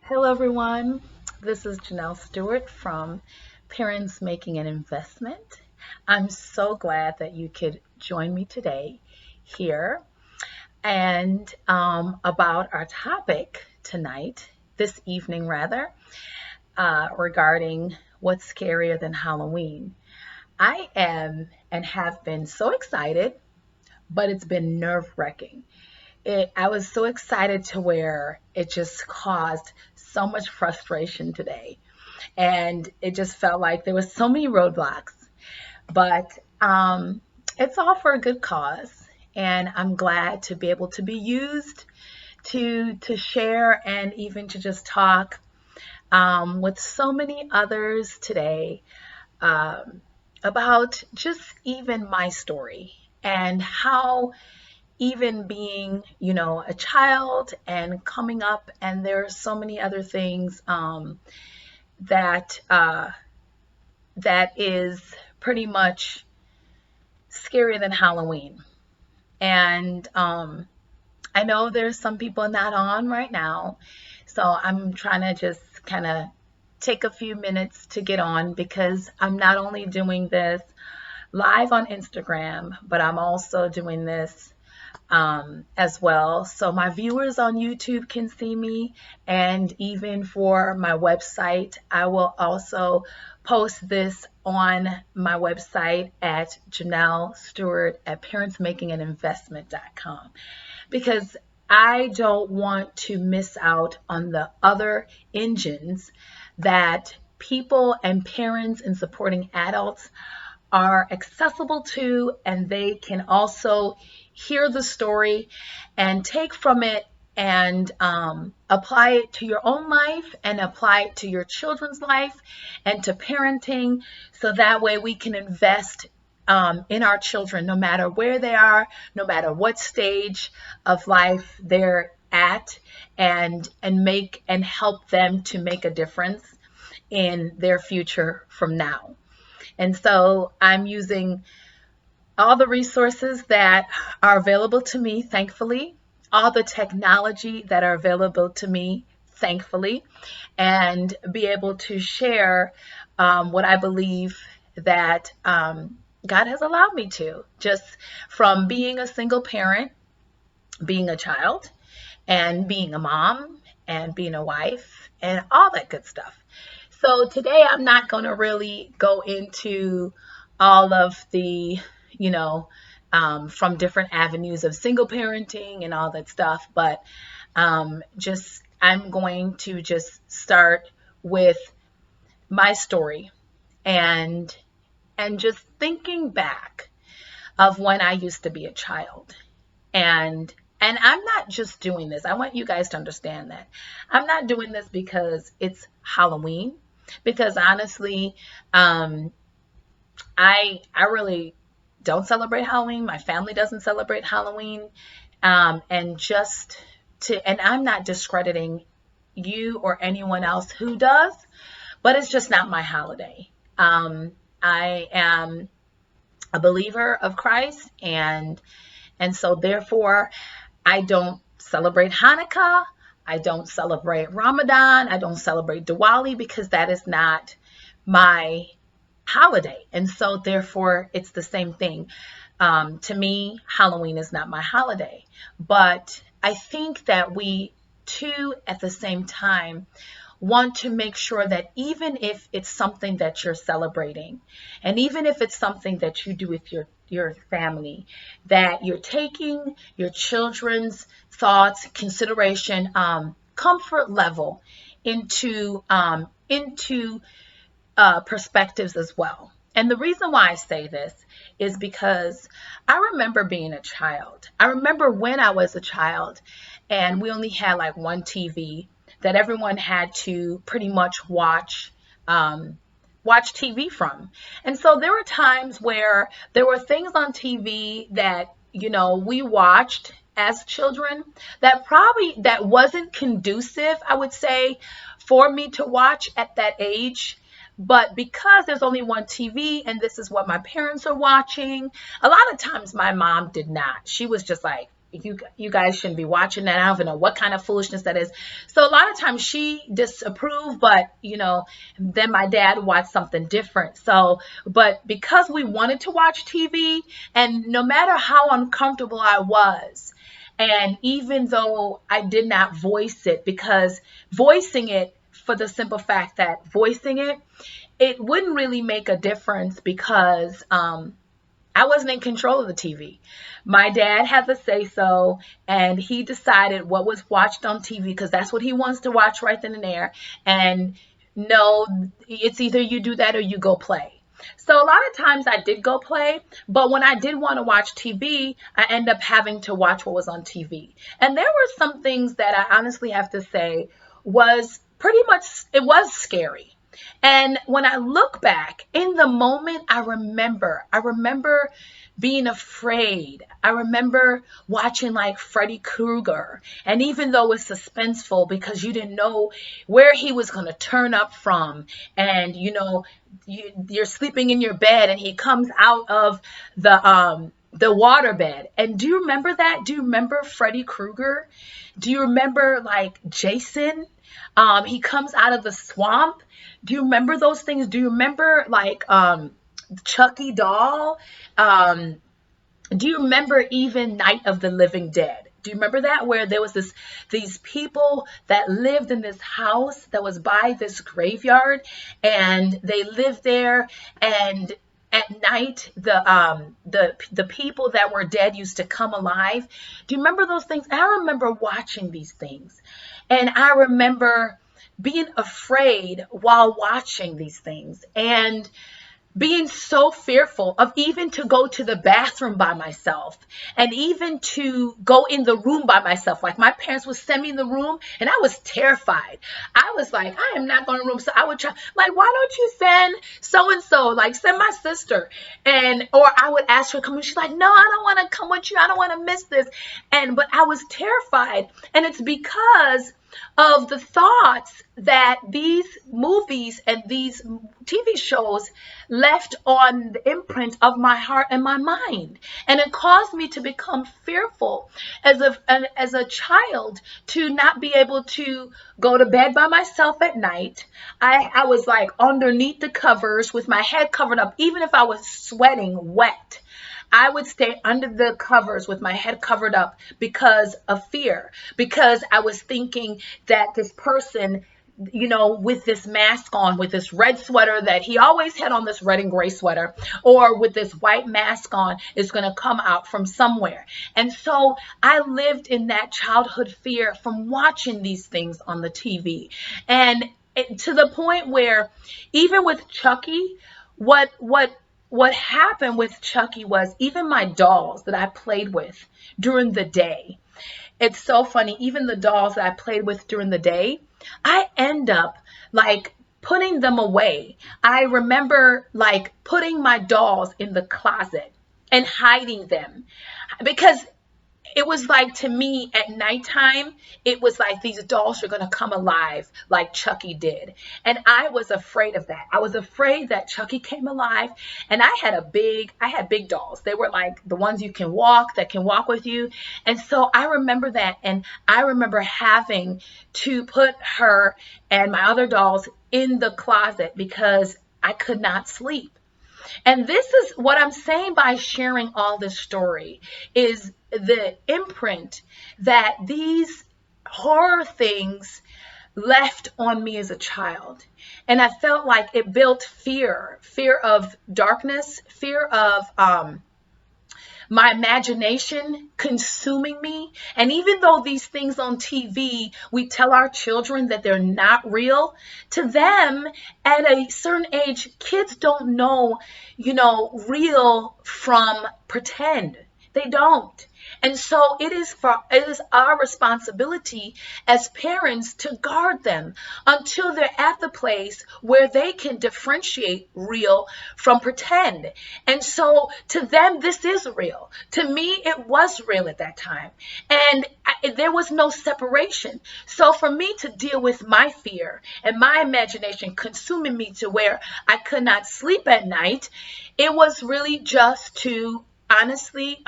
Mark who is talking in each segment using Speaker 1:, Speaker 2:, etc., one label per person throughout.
Speaker 1: Hello, everyone. This is Janelle Stewart from Parents Making an Investment. I'm so glad that you could join me today here and about our topic tonight, this evening rather, regarding what's scarier than Halloween. I am and have been so excited, but it's been nerve-wracking. I was so excited to where it just caused so much frustration today. And it just felt like there was so many roadblocks. But it's all for a good cause. And I'm glad to be able to be used to share and even to just talk with so many others today um, about just even my story and how even being, a child and coming up, and there are so many other things that that is pretty much scarier than Halloween. And I know there's some people not on right now, so I'm trying to just kind of take a few minutes to get on because I'm not only doing this live on Instagram, but I'm also doing this as well. So my viewers on YouTube can see me, and even for my website, I will also post this on my website at Janelle Stewart at parentsmakinganinvestment.com because I don't want to miss out on the other engines that people and parents and supporting adults are accessible to, and they can also hear the story and take from it and apply it to your own life and apply it to your children's life and to parenting, so that way we can invest in our children no matter where they are, no matter what stage of life they're at, and make and help them to make a difference in their future from now. And so I'm using all the resources that are available to me, thankfully, all the technology that are available to me, thankfully, and be able to share what I believe that God has allowed me to, just from being a single parent, being a child, and being a mom, and being a wife, and all that good stuff. So today I'm not going to really go into all of the, you know, from different avenues of single parenting and all that stuff, but just I'm going to just start with my story and just thinking back of when I used to be a child. And I'm not just doing this. I want you guys to understand that. I'm not doing this because it's Halloween, because honestly, I really don't celebrate Halloween. My family doesn't celebrate Halloween. And I'm not discrediting you or anyone else who does, but it's just not my holiday. I am a believer of Christ, and so therefore I don't celebrate Hanukkah. I don't celebrate Ramadan. I don't celebrate Diwali because that is not my holiday. And so therefore it's the same thing. To me, Halloween is not my holiday. But I think that we too, at the same time, want to make sure that even if it's something that you're celebrating, and even if it's something that you do with your family, that you're taking your children's thoughts, consideration, comfort level into perspectives as well. And the reason why I say this is because I remember being a child. I remember when I was a child and we only had like one TV that everyone had to pretty much watch TV from. And so there were times where there were things on TV that, we watched as children that wasn't conducive, I would say, for me to watch at that age. But because there's only one TV and this is what my parents are watching, a lot of times my mom did not. She was just like, you guys shouldn't be watching that. I don't even know what kind of foolishness that is. So a lot of times she disapproved, but then my dad watched something different. So, but because we wanted to watch TV, and no matter how uncomfortable I was, and even though I did not voice it, because voicing it, for the simple fact that voicing it wouldn't really make a difference, because I wasn't in control of the TV. My dad had the say so, and he decided what was watched on TV, because that's what he wants to watch right then and there. And no, it's either you do that or you go play. So a lot of times I did go play, but when I did want to watch TV, I end up having to watch what was on TV. And there were some things that I honestly have to say was pretty much, it was scary. And when I look back in the moment, I remember being afraid. I remember watching like Freddy Krueger. And even though it's suspenseful because you didn't know where he was going to turn up from, and you're sleeping in your bed and he comes out of the water bed. And do you remember that? Do you remember Freddy Krueger? Do you remember like Jason? He comes out of the swamp. Do you remember those things? Do you remember like Chucky doll? Do you remember even Night of the Living Dead? Do you remember that, where there was these people that lived in this house that was by this graveyard, and they lived there, and at night the people that were dead used to come alive. Do you remember those things? I remember watching these things, and I remember being afraid while watching these things, and being so fearful of even to go to the bathroom by myself, and even to go in the room by myself. Like my parents would send me in the room and I was terrified. I was like, I am not going to the room. So I would try, like, why don't you send so and so, like send my sister, or I would ask her to come, and she's like, no, I don't want to come with you, I don't want to miss this. But I was terrified, and it's because of the thoughts that these movies and these TV shows left on the imprint of my heart and my mind. And it caused me to become fearful as a child, to not be able to go to bed by myself at night. I was like underneath the covers with my head covered up, even if I was sweating wet. I would stay under the covers with my head covered up because of fear, because I was thinking that this person, with this mask on, with this red sweater that he always had on, this red and gray sweater, or with this white mask on, is going to come out from somewhere. And so I lived in that childhood fear from watching these things on the TV. And to the point where even with Chucky, what happened with Chucky was, even my dolls that I played with during the day, it's so funny, even the dolls that I played with during the day, I end up like putting them away. I remember like putting my dolls in the closet and hiding them, because it was like, to me at nighttime, it was like these dolls are going to come alive like Chucky did. And I was afraid of that. I was afraid that Chucky came alive. And I had big dolls. They were like the ones that can walk with you. And so I remember that. And I remember having to put her and my other dolls in the closet because I could not sleep. And this is what I'm saying by sharing all this story, is the imprint that these horror things left on me as a child. And I felt like it built fear of darkness, fear of my imagination consuming me. And even though these things on TV, we tell our children that they're not real, to them at a certain age, kids don't know, real from pretend. They don't. And so it is our responsibility as parents to guard them until they're at the place where they can differentiate real from pretend. And so to them, this is real. To me, it was real at that time. And there was no separation. So for me to deal with my fear and my imagination consuming me to where I could not sleep at night, it was really just to honestly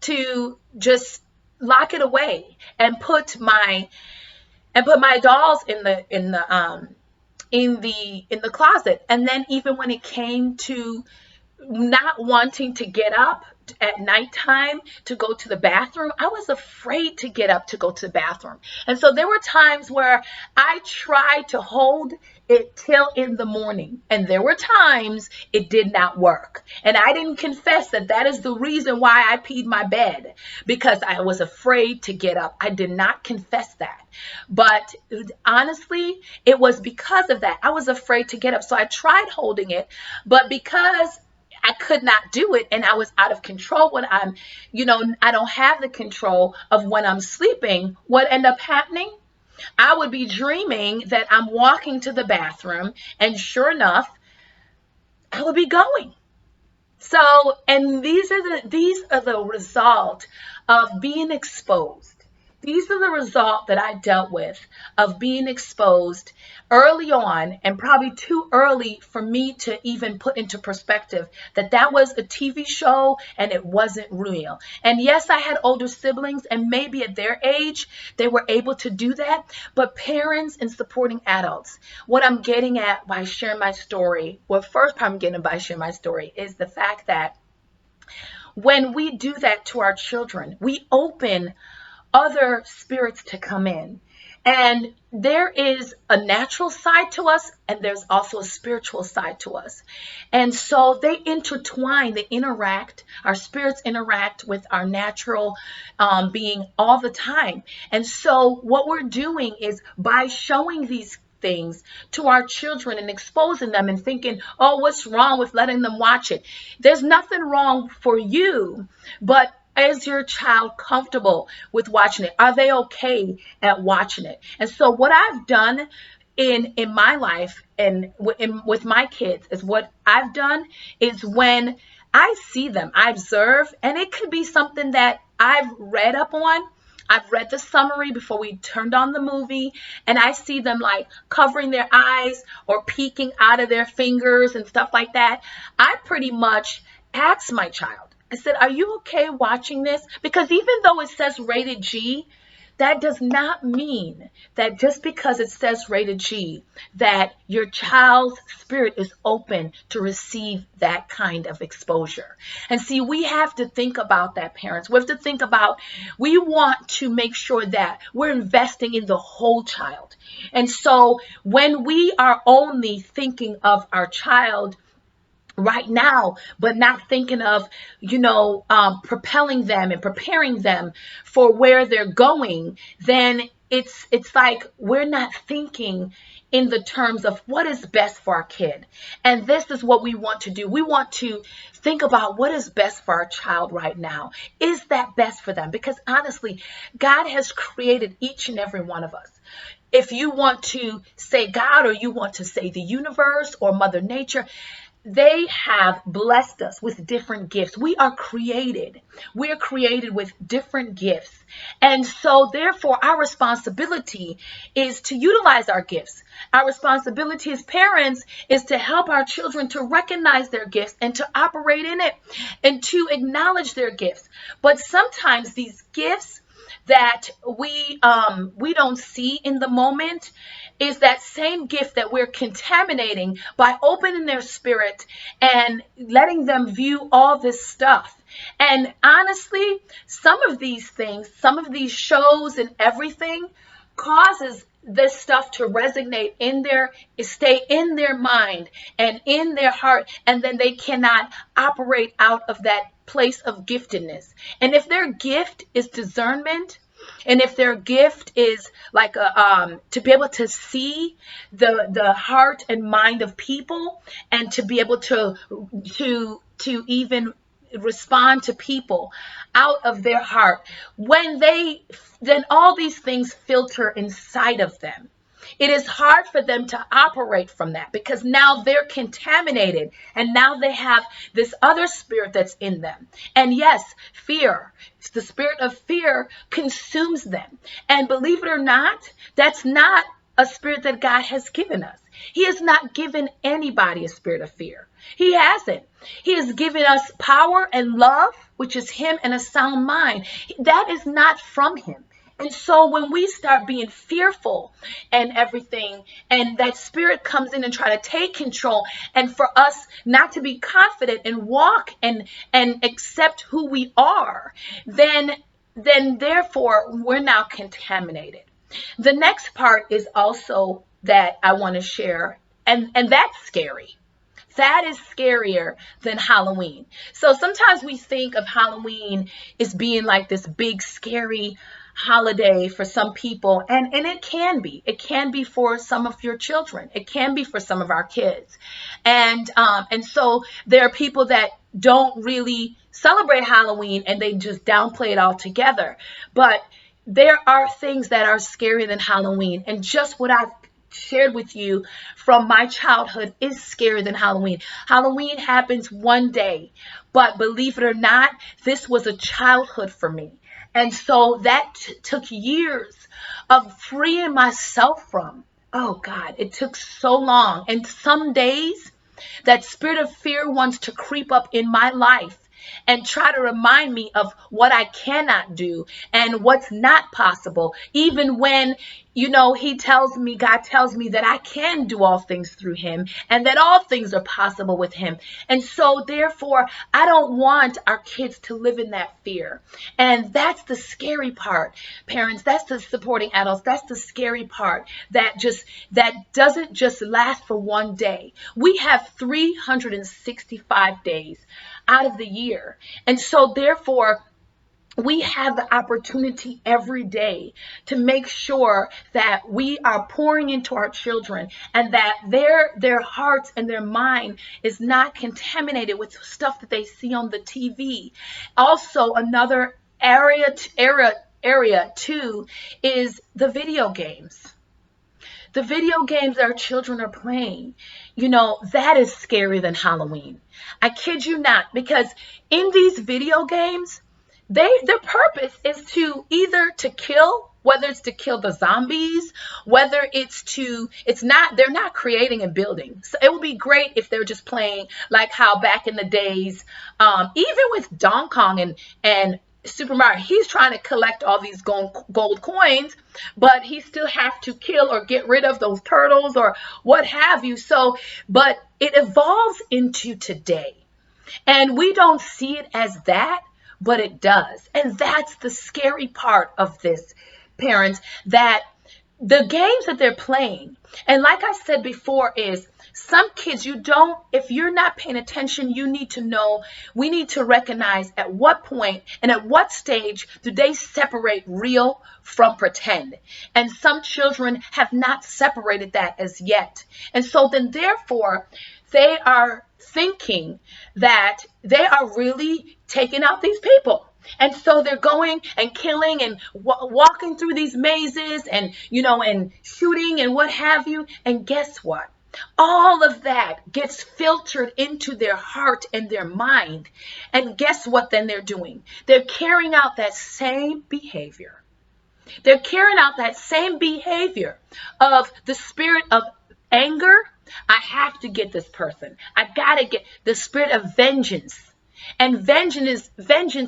Speaker 1: to just lock it away and put my dolls in the closet. And then even when it came to not wanting to get up at nighttime to go to the bathroom, I was afraid to get up to go to the bathroom. And so there were times where I tried to hold it till in the morning, and there were times it did not work. And I didn't confess that that is the reason why I peed my bed, because I was afraid to get up. I did not confess that. But honestly, it was because of that. I was afraid to get up. So I tried holding it, but because I could not do it, and I was out of control when I don't have the control of when I'm sleeping. What ended up happening? I would be dreaming that I'm walking to the bathroom, and sure enough, I would be going. So, and these are the result of being exposed. These are the result that I dealt with of being exposed early on, and probably too early for me to even put into perspective that that was a TV show and it wasn't real. And yes, I had older siblings, and maybe at their age they were able to do that, but parents and supporting adults, what I'm getting at by sharing my story, well, first part I'm getting by sharing my story is the fact that when we do that to our children, we open other spirits to come in. And there is a natural side to us, and there's also a spiritual side to us. And so they intertwine, they interact, our spirits interact with our natural being all the time. And so what we're doing is by showing these things to our children and exposing them and thinking, oh, what's wrong with letting them watch it? There's nothing wrong for you, but is your child comfortable with watching it? Are they okay at watching it? And so what I've done in my life and with my kids is what I've done is when I see them, I observe, and it could be something that I've read up on. I've read the summary before we turned on the movie, and I see them like covering their eyes or peeking out of their fingers and stuff like that. I pretty much ask my child, I said, are you okay watching this? Because even though it says rated G, that does not mean that just because it says rated G, that your child's spirit is open to receive that kind of exposure. And see, we have to think about that, parents. We have to think about, we want to make sure that we're investing in the whole child. And so when we are only thinking of our child right now, but not thinking of, propelling them and preparing them for where they're going, then it's like we're not thinking in the terms of what is best for our kid. And this is what we want to do. We want to think about what is best for our child right now. Is that best for them? Because honestly, God has created each and every one of us. If you want to say God, or you want to say the universe or Mother Nature, they have blessed us with different gifts. We are created. We are created with different gifts. And so therefore, our responsibility is to utilize our gifts. Our responsibility as parents is to help our children to recognize their gifts and to operate in it and to acknowledge their gifts. But sometimes these gifts that we don't see in the moment is that same gift that we're contaminating by opening their spirit and letting them view all this stuff. And honestly, some of these things, some of these shows and everything causes this stuff to resonate stay in their mind and in their heart, and then they cannot operate out of that place of giftedness. And if their gift is discernment, and if their gift is like to be able to see the heart and mind of people, and to be able to even respond to people out of their heart, then all these things filter inside of them. It is hard for them to operate from that, because now they're contaminated, and now they have this other spirit that's in them. And yes, fear, the spirit of fear consumes them. And believe it or not, that's not a spirit that God has given us. He has not given anybody a spirit of fear. He hasn't. He has given us power and love which is him and a sound mind. That is not from him. And so when we start being fearful and everything, and that spirit comes in and try to take control, and for us not to be confident and walk and accept who we are, then therefore we're now contaminated. The next part is also that I want to share, and that's scary. That is scarier than Halloween. So sometimes we think of Halloween as being like this big, scary holiday for some people, and it can be. It can be for some of your children. It can be for some of our kids. And so there are people that don't really celebrate Halloween and they just downplay it altogether. But there are things that are scarier than Halloween. And just what I've shared with you from my childhood is scarier than Halloween. Halloween happens one day, but believe it or not, this was a childhood for me. And so that took years of freeing myself from. Oh God, it took so long. And some days that spirit of fear wants to creep up in my life and try to remind me of what I cannot do and what's not possible. Even when, God tells me that I can do all things through him and that all things are possible with him. And so therefore, I don't want our kids to live in that fear. And that's the scary part, parents. That's the supporting adults. That's the scary part that doesn't just last for one day. We have 365 days out of the year. And so therefore, we have the opportunity every day to make sure that we are pouring into our children and that their hearts and their mind is not contaminated with stuff that they see on the TV. Also, another area too is the video games. The video games our children are playing, that is scarier than Halloween. I kid you not, because in these video games, their purpose is to either to kill, whether it's to kill the zombies, whether they're not creating and building. So it would be great if they're just playing like how back in the days, even with Donkey Kong and Super Mario, he's trying to collect all these gold coins, but he still have to kill or get rid of those turtles or what have you. So, but it evolves into today. And we don't see it as that, but it does. And that's the scary part of this, parents, that the games that they're playing, and like I said before, is some kids, if you're not paying attention, we need to recognize at what point and at what stage do they separate real from pretend. And some children have not separated that as yet. And so then therefore, they are thinking that they are really taking out these people. And so they're going and killing and walking through these mazes and shooting and what have you. And guess what? All of that gets filtered into their heart and their mind. And guess what then they're doing? They're carrying out that same behavior. They're carrying out that same behavior of the spirit of anger. I have to get this person. I got to get the spirit of vengeance. And vengeance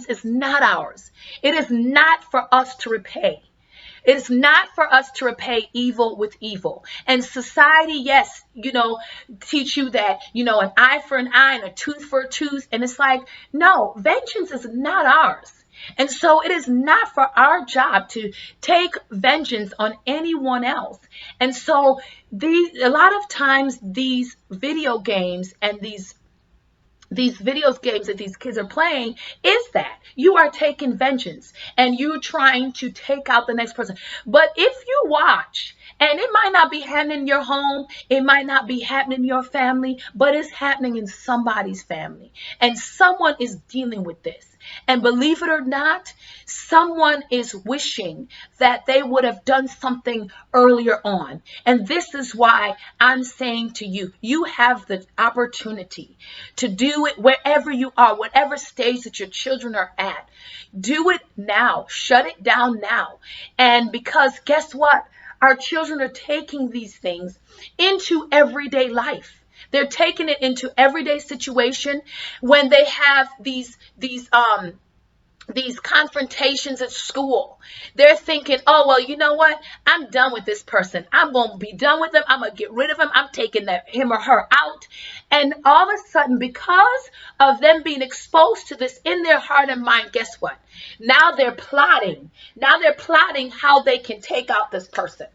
Speaker 1: is not ours. It is not for us to repay. It is not for us to repay evil with evil. And society, yes, teach you that, an eye for an eye and a tooth for a tooth. And it's like, no, vengeance is not ours. And so it is not for our job to take vengeance on anyone else. And so a lot of times these video games and these video games that these kids are playing is that you are taking vengeance and you're trying to take out the next person. But if you watch, and it might not be happening in your home, it might not be happening in your family, but it's happening in somebody's family. And someone is dealing with this. And believe it or not, someone is wishing that they would have done something earlier on. And this is why I'm saying to you, you have the opportunity to do it wherever you are, whatever stage that your children are at. Do it now. Shut it down now. And because guess what? Our children are taking these things into everyday life. They're taking it into everyday situation when they have these confrontations at school. They're thinking, oh, well, you know what? I'm done with this person. I'm going to be done with them. I'm going to get rid of him. I'm taking him or her out. And all of a sudden, because of them being exposed to this in their heart and mind, guess what? Now they're plotting. Now they're plotting how they can take out this person.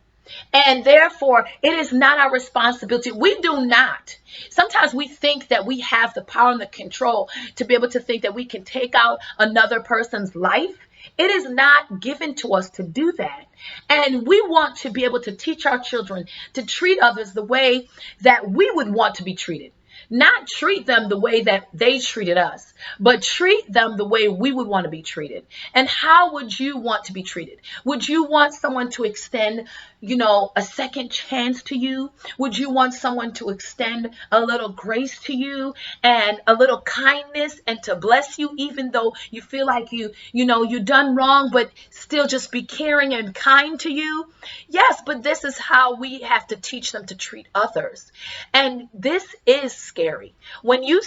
Speaker 1: And therefore, it is not our responsibility. We do not. Sometimes we think that we have the power and the control to be able to think that we can take out another person's life. It is not given to us to do that. And we want to be able to teach our children to treat others the way that we would want to be treated. Not treat them the way that they treated us, but treat them the way we would want to be treated. And how would you want to be treated? Would you want someone to extend, a second chance to you? Would you want someone to extend a little grace to you and a little kindness and to bless you, even though you feel like you've done wrong, but still just be caring and kind to you? Yes, but this is how we have to teach them to treat others. And this is scary. When we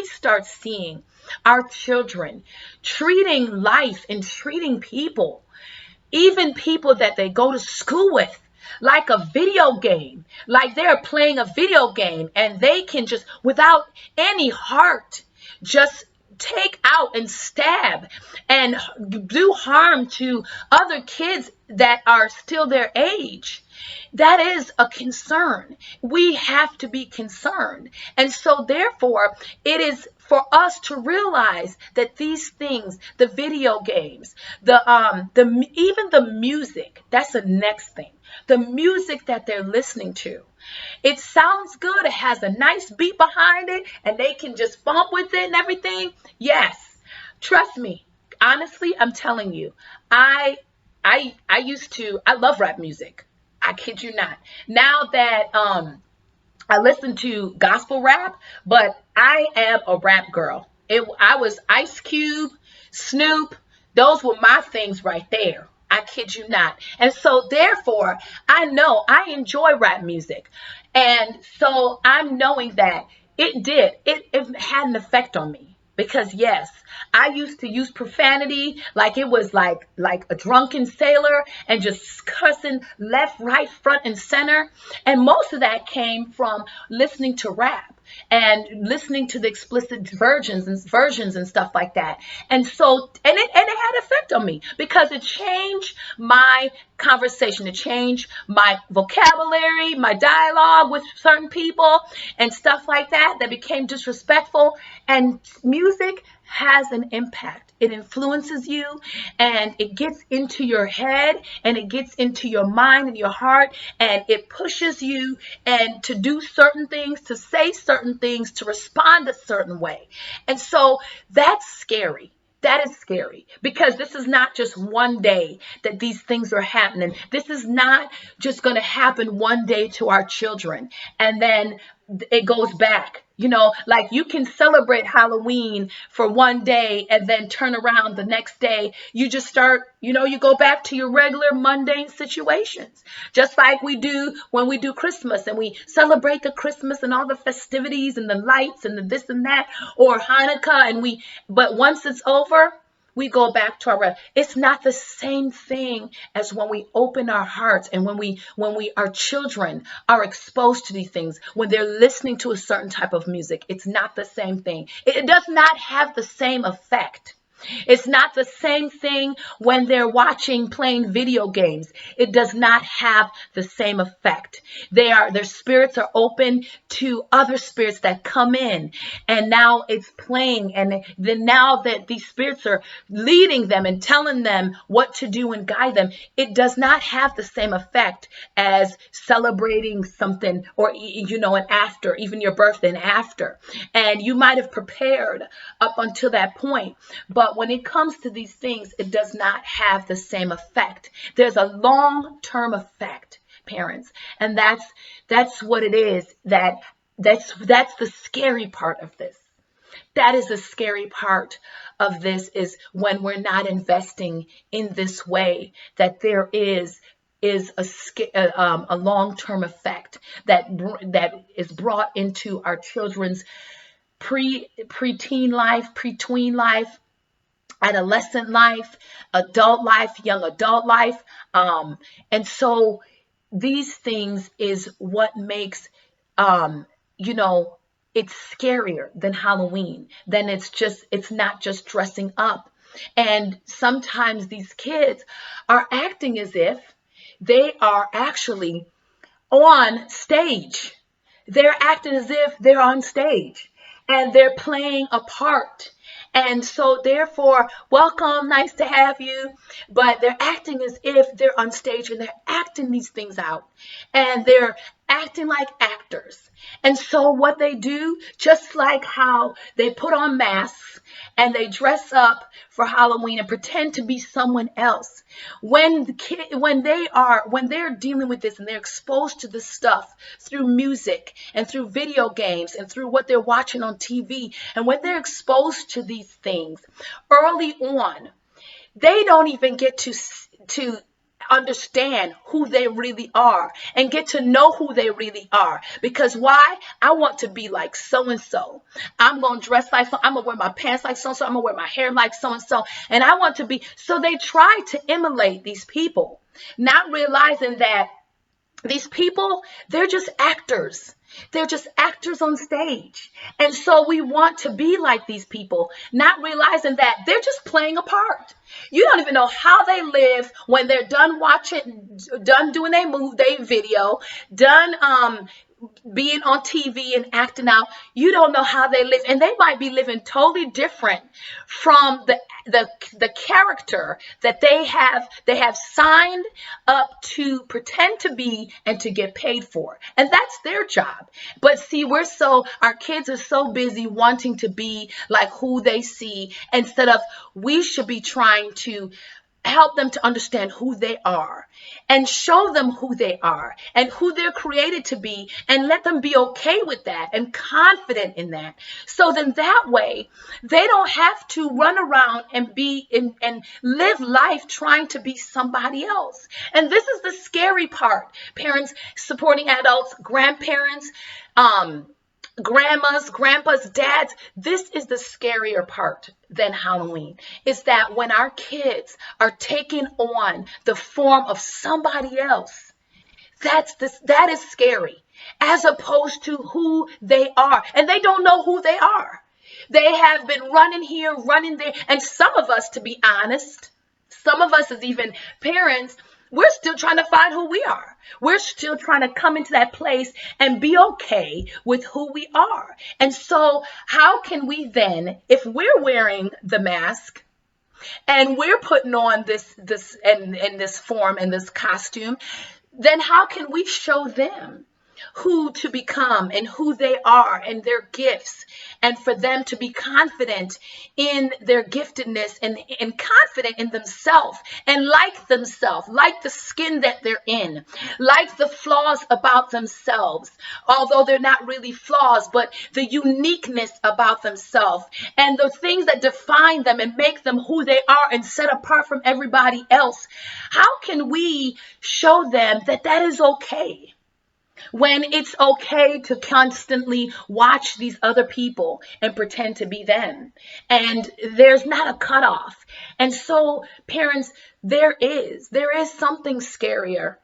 Speaker 1: start seeing our children treating life and treating people, even people that they go to school with, like a video game, like they're playing a video game and they can just, without any heart, just take out and stab and do harm to other kids that are still their age. That is a concern. We have to be concerned. And so therefore, it is for us to realize that these things, the video games, even the music, that's the next thing. The music that they're listening to. It sounds good. It has a nice beat behind it and they can just bump with it and everything. Yes. Trust me. Honestly, I'm telling you, I love rap music. I kid you not. Now that I listen to gospel rap, but I am a rap girl. I was Ice Cube, Snoop. Those were my things right there. I kid you not. And so therefore, I know I enjoy rap music. And so I'm knowing that it had an effect on me. Because yes, I used to use profanity like it was like a drunken sailor and just cussing left, right, front, and center. And most of that came from listening to rap and listening to the explicit versions and stuff like that. And so, and it had effect on me because it changed my conversation. It changed my vocabulary, my dialogue with certain people and stuff like that became disrespectful. And music has an impact. It influences you and it gets into your head and it gets into your mind and your heart and it pushes you and to do certain things, to say certain things, to respond a certain way. And so that's scary. That is scary because this is not just one day that these things are happening. This is not just going to happen one day to our children and then it goes back. Like you can celebrate Halloween for one day and then turn around the next day. You just start, you go back to your regular mundane situations, just like we do when we do Christmas and we celebrate the Christmas and all the festivities and the lights and the this and that, or Hanukkah. But once it's over, we go back to it's not the same thing as when we open our hearts and when our children are exposed to these things, when they're listening to a certain type of music. It's not the same thing. It does not have the same effect. It's not the same thing when they're playing video games. It does not have the same effect. Their spirits are open to other spirits that come in, and now it's playing. And then now that these spirits are leading them and telling them what to do and guide them, it does not have the same effect as celebrating something or, and after, even your birthday and after. And you might have prepared up until that point, but when it comes to these things, it does not have the same effect. There's a long-term effect, parents, and that's what it is. That's the scary part of this. That is the scary part of this, is when we're not investing in this way, that there is is a long-term effect that is brought into our children's preteen life, pretween life, adolescent life, adult life, young adult life. And so these things is what makes, um, you know, it's scarier than Halloween. Then it's not just dressing up. And sometimes these kids are acting as if they are actually on stage. They're acting as if they're on stage and they're playing a part. And so, therefore, welcome, nice to have you. But they're acting as if they're on stage and they're acting these things out. And they're acting like actors. And so, what they do, just like how they put on masks and they dress up for Halloween and pretend to be someone else, when they're dealing with this and they're exposed to this stuff through music and through video games and through what they're watching on TV, and when they're exposed to these things early on, they don't even get to understand who they really are and get to know who they really are. Because why? I want to be like so and so. I'm going to dress like so. I'm going to wear my pants like so and so. I'm going to wear my hair like so and so. And I want to be. So they try to emulate these people, not realizing that these people, they're just actors. They're just actors on stage. And so we want to be like these people, not realizing that they're just playing a part. You don't even know how they live when they're done watching, done doing their video, done being on TV and acting out. You don't know how they live, and they might be living totally different from the character that they have signed up to pretend to be and to get paid for, and that's their job. But see, our kids are so busy wanting to be like who they see, instead of we should be trying to help them to understand who they are and show them who they are and who they're created to be, and let them be okay with that and confident in that. So then that way they don't have to run around and and live life trying to be somebody else. And this is the scary part. Parents supporting adults, grandparents, grandmas, grandpas, dads, this is the scarier part than Halloween, is that when our kids are taking on the form of somebody else, that is scary, as opposed to who they are. And they don't know who they are. They have been running here, running there. And some of us, to be honest, some of us as even parents, we're still trying to find who we are. We're still trying to come into that place and be okay with who we are. And so how can we then, if we're wearing the mask and we're putting on this and this form and this costume, then how can we show them who to become and who they are and their gifts, and for them to be confident in their giftedness and confident in themselves and like the skin that they're in, like the flaws about themselves, although they're not really flaws, but the uniqueness about themselves and the things that define them and make them who they are and set apart from everybody else. How can we show them that that is okay? When it's okay to constantly watch these other people and pretend to be them. And there's not a cutoff. And so, parents, there is something scarier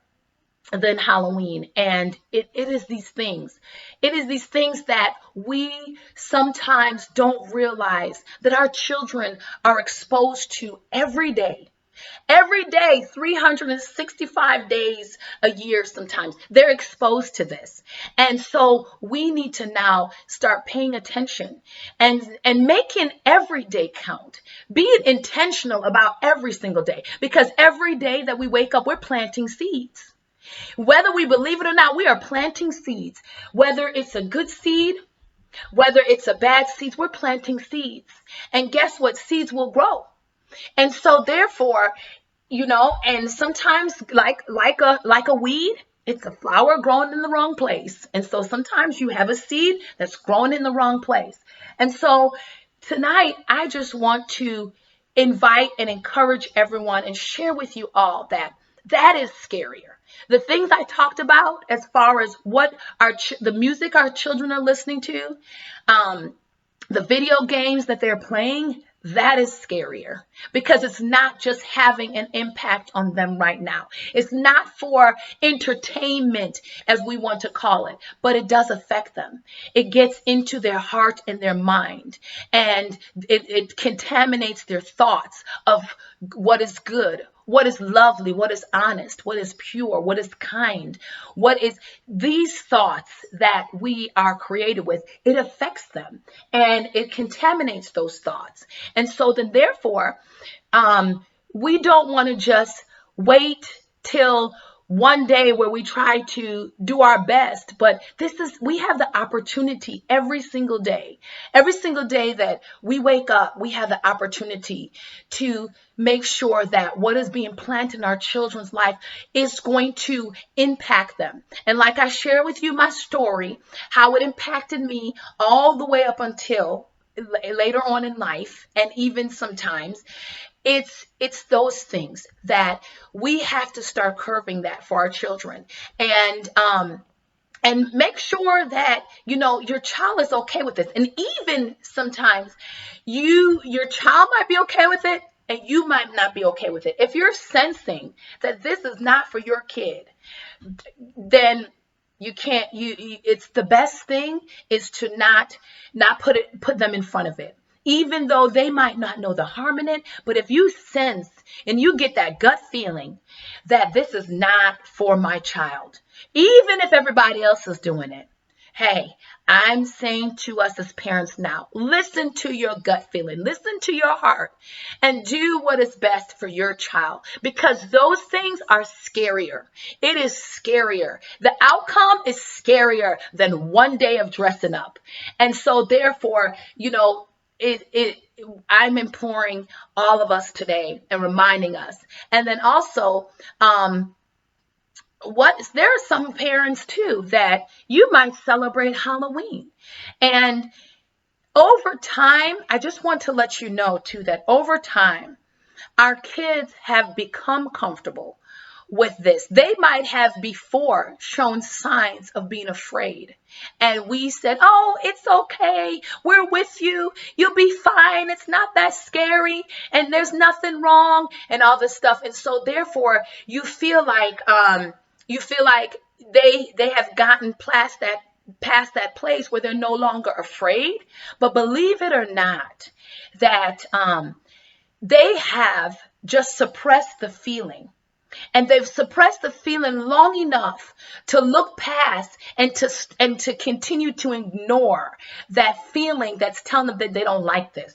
Speaker 1: than Halloween. And it is these things. It is these things that we sometimes don't realize that our children are exposed to every day. Every day, 365 days a year sometimes, they're exposed to this. And so we need to now start paying attention and making every day count. Being intentional about every single day, because every day that we wake up, we're planting seeds. Whether we believe it or not, we are planting seeds. Whether it's a good seed, whether it's a bad seed, we're planting seeds. And guess what? Seeds will grow. And so therefore, and sometimes like a weed, it's a flower growing in the wrong place. And so sometimes you have a seed that's growing in the wrong place. And so tonight, I just want to invite and encourage everyone and share with you all that That is scarier. The things I talked about as far as what the music our children are listening to, um, the video games that they're playing, that is scarier because it's not just having an impact on them right now. It's not for entertainment, as we want to call it, but it does affect them. It gets into their heart and their mind, and it contaminates their thoughts of what is good, what is lovely, what is honest, what is pure, what is kind, what is these thoughts that we are created with, it affects them and it contaminates those thoughts. And so then therefore, we don't want to just wait till one day where we try to do our best, but we have the opportunity every single day that we wake up, we have the opportunity to make sure that what is being planted in our children's life is going to impact them. And like I share with you my story, how it impacted me all the way up until later on in life, and even sometimes it's those things that we have to start curving that for our children, and make sure that your child is okay with this. And even sometimes your child might be okay with it and you might not be okay with it. If you're sensing that this is not for your kid, then you can't it's the best thing is to not put them in front of it, even though they might not know the harm in it. But if you sense and you get that gut feeling that this is not for my child, even if everybody else is doing it, hey, I'm saying to us as parents now, listen to your gut feeling, listen to your heart, and do what is best for your child, because those things are scarier. It is scarier. The outcome is scarier than one day of dressing up. And so therefore, I'm imploring all of us today and reminding us. And then also, there are some parents too that you might celebrate Halloween. And over time, I just want to let you know too that over time, our kids have become comfortable with this. They might have before shown signs of being afraid. And we said, oh, it's okay. We're with you. You'll be fine. It's not that scary. And there's nothing wrong and all this stuff. And so therefore, you feel like they have gotten past that place where they're no longer afraid. But believe it or not, that they have just suppressed the feeling. And they've suppressed the feeling long enough to look past and to continue to ignore that feeling that's telling them that they don't like this.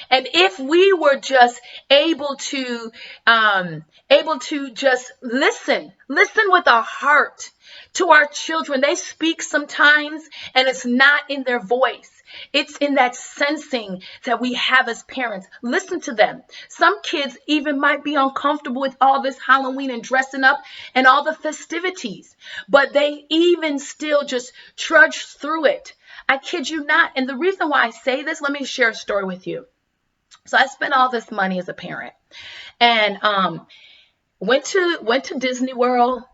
Speaker 1: And if we were just able to just listen with our heart to our children. They speak sometimes and it's not in their voice. It's in that sensing that we have as parents. Listen to them. Some kids even might be uncomfortable with all this Halloween and dressing up and all the festivities, but they even still just trudge through it. I kid you not. And the reason why I say this, let me share a story with you. So I spent all this money as a parent and went to Disney World.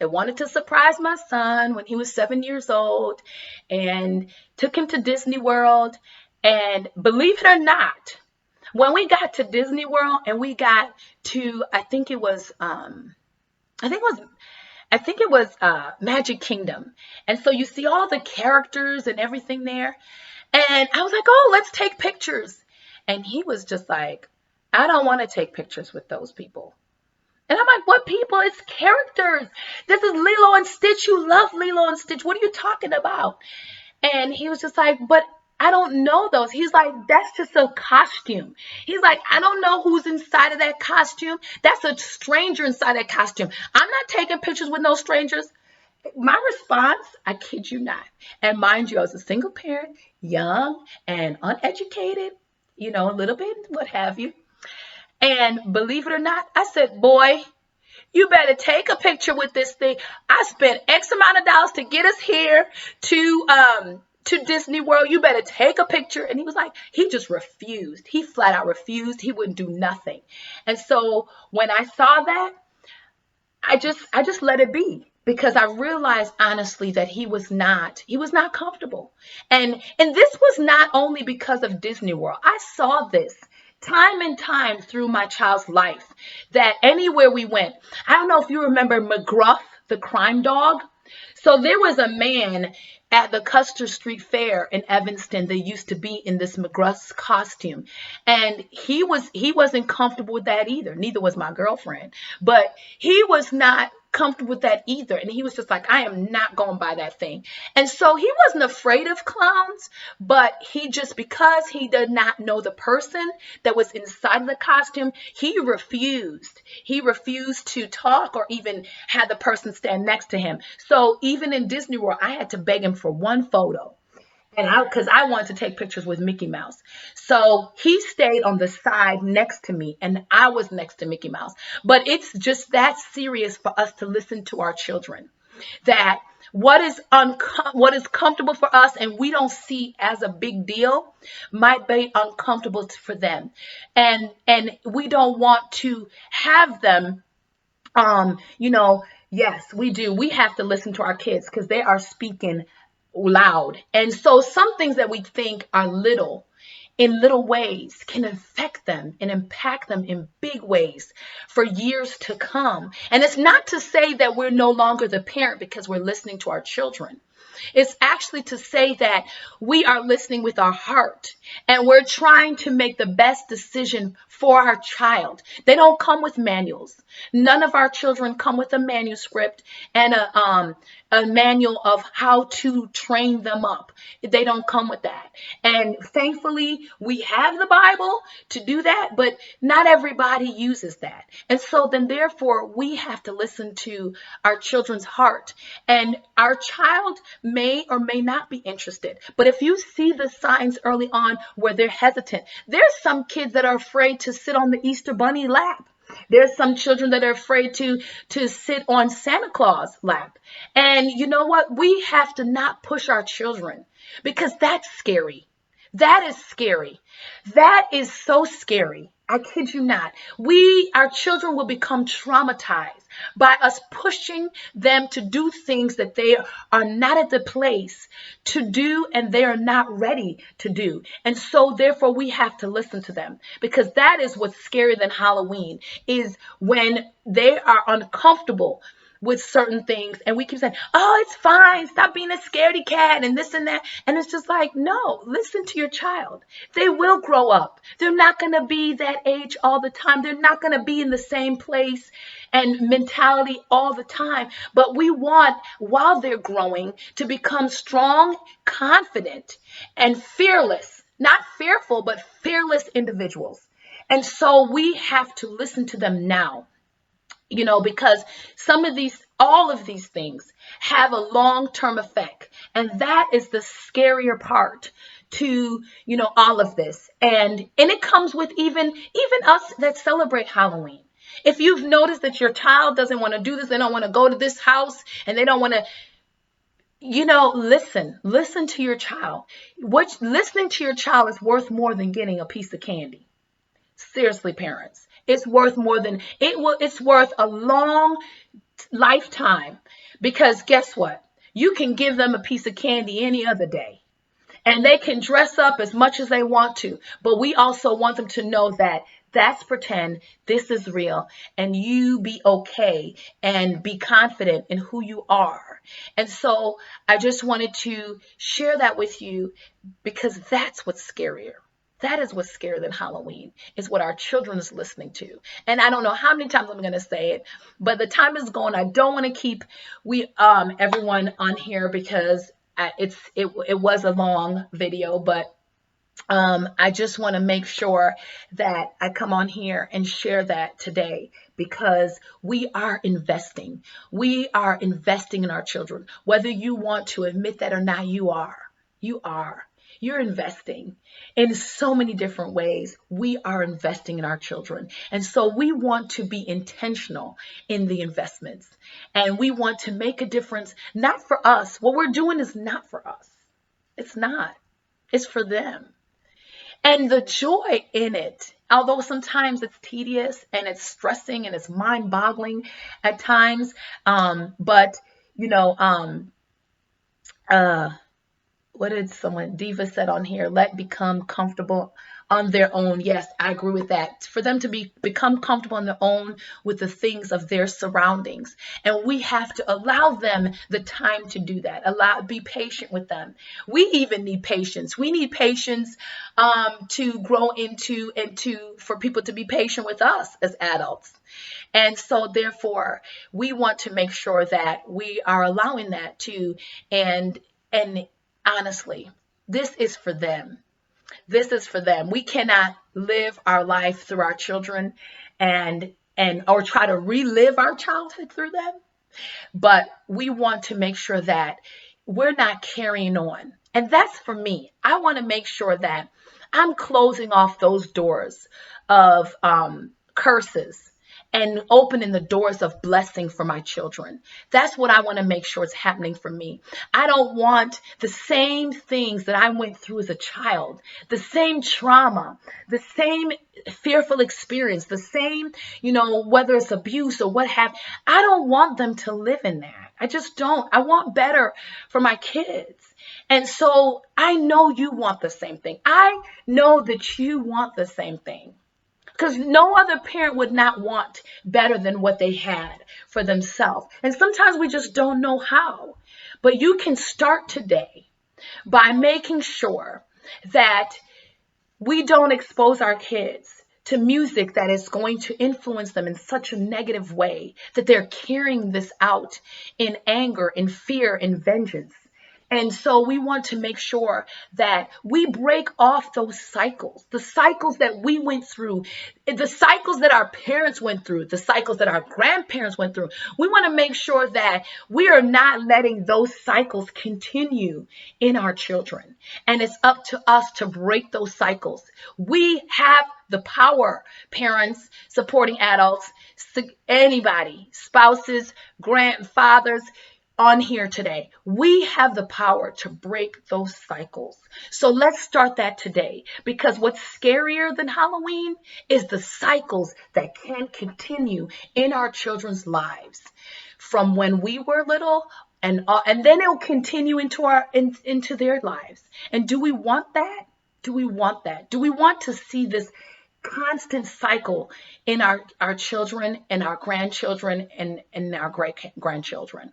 Speaker 1: I wanted to surprise my son when he was 7 years old and took him to Disney World. And believe it or not, when we got to Disney World and we got to, I think it was Magic Kingdom. And so you see all the characters and everything there. And I was like, oh, let's take pictures. And he was just like, I don't want to take pictures with those people. And I'm like, what people? It's characters. This is Lilo and Stitch. You love Lilo and Stitch. What are you talking about? And he was just like, but I don't know those. He's like, that's just a costume. He's like, I don't know who's inside of that costume. That's a stranger inside that costume. I'm not taking pictures with no strangers. My response, I kid you not. And mind you, I was a single parent, young and uneducated, a little bit, what have you. And believe it or not, I said, boy, you better take a picture with this thing. I spent X amount of dollars to get us here to Disney World. You better take a picture. And he was like, he just refused. He flat out refused. He wouldn't do nothing. And so when I saw that, I just let it be, because I realized honestly that he was not comfortable. And this was not only because of Disney World. I saw this time and time through my child's life, that anywhere we went, I don't know if you remember McGruff, the crime dog. So there was a man at the Custer Street Fair in Evanston that used to be in this McGruff's costume, and he wasn't comfortable with that either. Neither was my girlfriend, but he was not comfortable with that either, and he was just like, I am not going by that thing. And so he wasn't afraid of clowns, but he just, because he did not know the person that was inside of the costume, he refused to talk or even had the person stand next to him. So even in Disney World, I had to beg him for one photo. And because I wanted to take pictures with Mickey Mouse. So he stayed on the side next to me, and I was next to Mickey Mouse. But it's just that serious for us to listen to our children, that what is comfortable for us and we don't see as a big deal might be uncomfortable for them. And we don't want to have them, yes, we do. We have to listen to our kids because they are speaking loud. And so some things that we think are little, in little ways, can affect them and impact them in big ways for years to come. And it's not to say that we're no longer the parent because we're listening to our children. It's actually to say that we are listening with our heart and we're trying to make the best decision for our child. They don't come with manuals. None of our children come with a manuscript and a manual of how to train them up. They don't come with that. And thankfully, we have the Bible to do that, but not everybody uses that. And so then therefore, we have to listen to our children's heart. And our child may or may not be interested. But if you see the signs early on where they're hesitant, there's some kids that are afraid to sit on the Easter Bunny lap. There's some children that are afraid to sit on Santa Claus lap. And you know what? We have to not push our children, because that's scary. That is scary. That is so scary. I kid you not. Our children will become traumatized by us pushing them to do things that they are not at the place to do and they are not ready to do. And so therefore we have to listen to them, because that is what's scarier than Halloween, is when they are uncomfortable with certain things and we keep saying, oh, it's fine, stop being a scaredy cat and this and that. And it's just like, no, listen to your child. They will grow up. They're not going to be that age all the time. They're not going to be in the same place and mentality all the time. But we want, while they're growing, to become strong, confident, and fearless. Not fearful, but fearless individuals. And so we have to listen to them now. Because all of these things have a long-term effect. And that is the scarier part to, all of this. And it comes with even us that celebrate Halloween. If you've noticed that your child doesn't want to do this, they don't want to go to this house, and they don't want to, listen to your child. Listening to your child is worth more than getting a piece of candy. Seriously, parents. It's worth more than it's worth a long lifetime, because guess what? You can give them a piece of candy any other day and they can dress up as much as they want to. But we also want them to know that that's pretend, this is real, and you be okay and be confident in who you are. And so I just wanted to share that with you, because that's what's scarier. That is what's scarier than Halloween, is what our children is listening to. And I don't know how many times I'm going to say it, but the time is gone. I don't want to keep everyone on here, because it was a long video, but I just want to make sure that I come on here and share that today, because we are investing. We are investing in our children. Whether you want to admit that or not, you are. You are. You're investing in so many different ways. We are investing in our children. And so we want to be intentional in the investments. And we want to make a difference, not for us. What we're doing is not for us. It's not. It's for them. And the joy in it although sometimes it's tedious and it's stressing and it's mind-boggling at times. But you know, uh, what did someone Diva said on here? Let become comfortable on their own. Yes, I agree with that. For them to become comfortable on their own with the things of their surroundings, and we have to allow them the time to do that. Be patient with them. We even need patience. We need patience to grow into for people to be patient with us as adults. And so, therefore, we want to make sure that we are allowing that to, and honestly, this is for them. This is for them. We cannot live our life through our children and or try to relive our childhood through them, but we want to make sure that we're not carrying on. And that's for me. I want to make sure that I'm closing off those doors of curses and opening the doors of blessing for my children. That's what I want to make sure is happening for me. I don't want the same things that I went through as a child, the same trauma, the same fearful experience, the same, whether it's abuse or what have. I don't want them to live in that. I just don't. I want better for my kids. And so I know you want the same thing. I know that you want the same thing. Because no other parent would not want better than what they had for themselves. And sometimes we just don't know how. But you can start today by making sure that we don't expose our kids to music that is going to influence them in such a negative way that they're carrying this out in anger, in fear, in vengeance. And so we want to make sure that we break off those cycles, the cycles that we went through, the cycles that our parents went through, the cycles that our grandparents went through. We want to make sure that we are not letting those cycles continue in our children. And it's up to us to break those cycles. We have the power, parents, supporting adults, anybody, spouses, grandfathers, on here today. We have the power to break those cycles. So let's start that today, because what's scarier than Halloween is the cycles that can continue in our children's lives from when we were little, and then it'll continue into their lives. And do we want that? Do we want that? Do we want to see this constant cycle in our children and our grandchildren and our great grandchildren?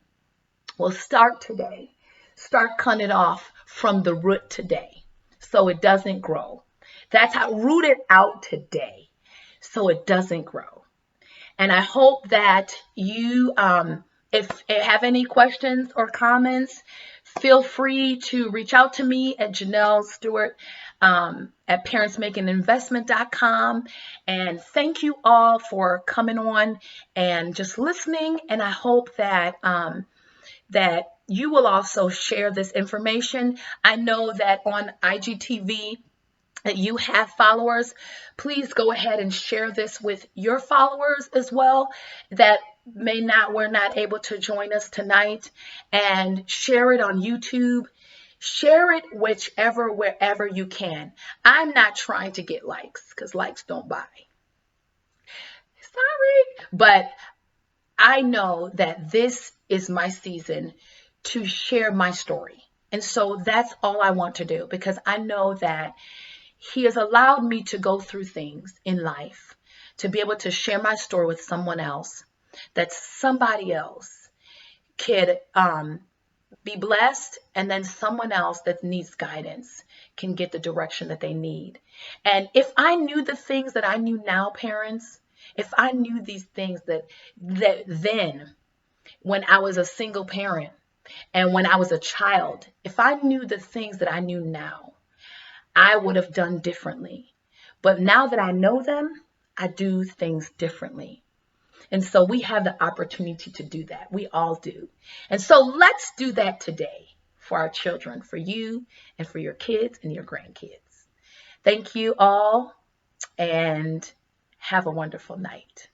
Speaker 1: Well, start today. Start cutting it off from the root today so it doesn't grow. That's how, root it out today so it doesn't grow. And I hope that you, if you have any questions or comments, feel free to reach out to me at Janelle Stewart at parentsmakinginvestment.com. And thank you all for coming on and just listening. And I hope that that you will also share this information. I know that on IGTV that you have followers. Please go ahead and share this with your followers as well that were not able to join us tonight, and share it on YouTube. Share it wherever you can. I'm not trying to get likes because likes don't buy. Sorry, but I know that this is my season to share my story. And so that's all I want to do, because I know that He has allowed me to go through things in life, to be able to share my story with someone else, that somebody else could be blessed, and then someone else that needs guidance can get the direction that they need. And if I knew the things that I knew now, parents, if I knew these things that then when I was a single parent and when I was a child, if I knew the things that I knew now, I would have done differently. But now that I know them, I do things differently. And so we have the opportunity to do that. We all do. And so let's do that today for our children, for you and for your kids and your grandkids. Thank you all, and have a wonderful night.